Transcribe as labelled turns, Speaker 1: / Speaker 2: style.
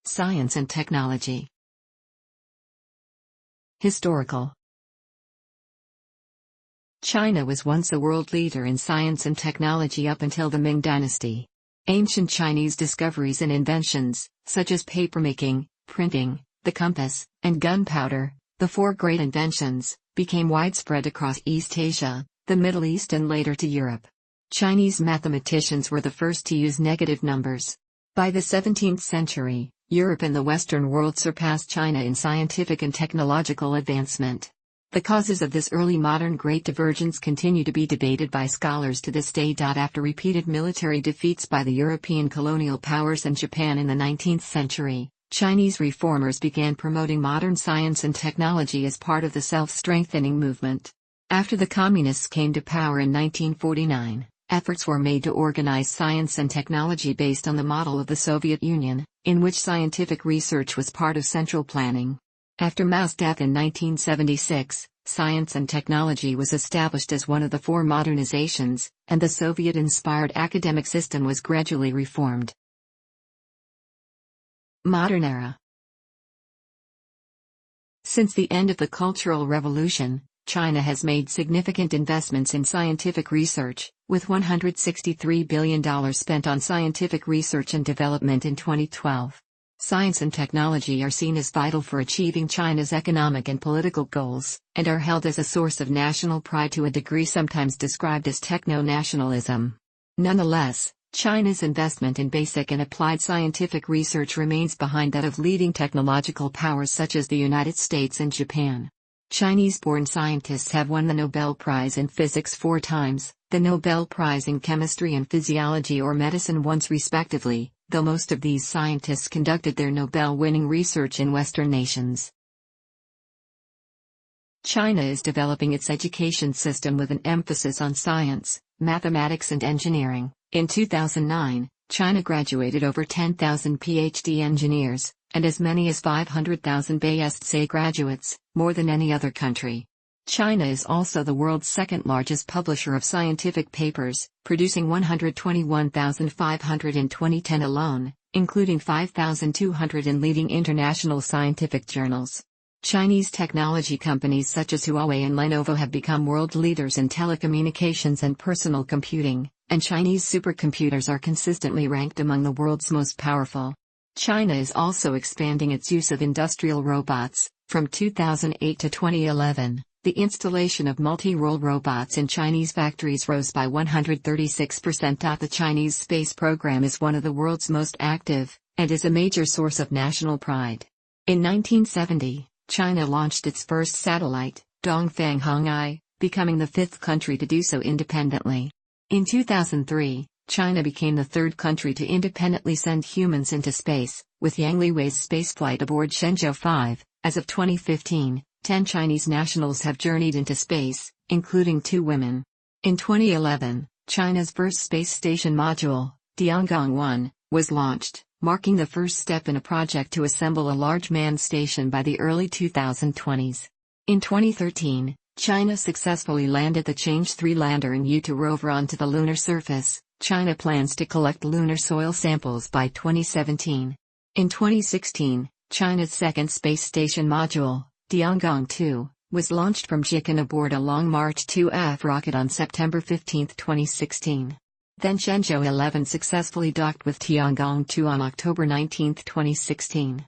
Speaker 1: Science and technology. Historical. China was once a world leader in science and technology up until the Ming Dynasty. Ancient Chinese discoveries and inventions, such as papermaking, printing, the compass, and gunpowder, the four great inventions, became widespread across East Asia, the Middle East and later to Europe. Chinese mathematicians were the first to use negative numbers. By the 17th century, Europe and the Western world surpassed China in scientific and technological advancement. The causes of this early modern great divergence continue to be debated by scholars to this day. After repeated military defeats by the European colonial powers and Japan in the 19th century, Chinese reformers began promoting modern science and technology as part of the self-strengthening movement. After the Communists came to power in 1949, efforts were made to organize science and technology based on the model of the Soviet Union, in which scientific research was part of central planning. After Mao's death in 1976, science and technology was established as one of the four modernizations, and the Soviet-inspired academic system was gradually reformed. Modern era. Since the end of the Cultural Revolution, China has made significant investments in scientific research, with $163 billion spent on scientific research and development in 2012. Science and technology are seen as vital for achieving China's economic and political goals, and are held as a source of national pride to a degree sometimes described as techno-nationalism. Nonetheless, China's investment in basic and applied scientific research remains behind that of leading technological powers such as the United States and Japan. Chinese-born scientists have won the Nobel Prize in Physics 4 times, the Nobel Prize in Chemistry and Physiology or Medicine once respectively, though most of these scientists conducted their Nobel-winning research in Western nations. China is developing its education system with an emphasis on science, mathematics and engineering. In 2009, China graduated over 10,000 PhD engineers, and as many as 500,000 BSc graduates, more than any other country. China is also the world's second-largest publisher of scientific papers, producing 121,500 in 2010 alone, including 5,200 in leading international scientific journals. Chinese technology companies such as Huawei and Lenovo have become world leaders in telecommunications and personal computing, and Chinese supercomputers are consistently ranked among the world's most powerful. China is also expanding its use of industrial robots. From 2008 to 2011, the installation of multi-role robots in Chinese factories rose by 136%. The Chinese space program is one of the world's most active, and is a major source of national pride. In 1970, China launched its first satellite, Dongfang Hong'ai, becoming the fifth country to do so independently. In 2003, China became the third country to independently send humans into space, with Yang Liwei's spaceflight aboard Shenzhou 5. As of 2015, 10 Chinese nationals have journeyed into space, including 2 women. In 2011, China's first space station module, Tiangong-1, was launched, marking the first step in a project to assemble a large manned station by the early 2020s. In 2013, China successfully landed the Change-3 lander and Yutu rover onto the lunar surface. China plans to collect lunar soil samples by 2017. In 2016, China's second space station module, Tiangong-2, was launched from Jiuquan aboard a Long March 2F rocket on September 15, 2016. Then Shenzhou 11 successfully docked with Tiangong-2 on October 19, 2016.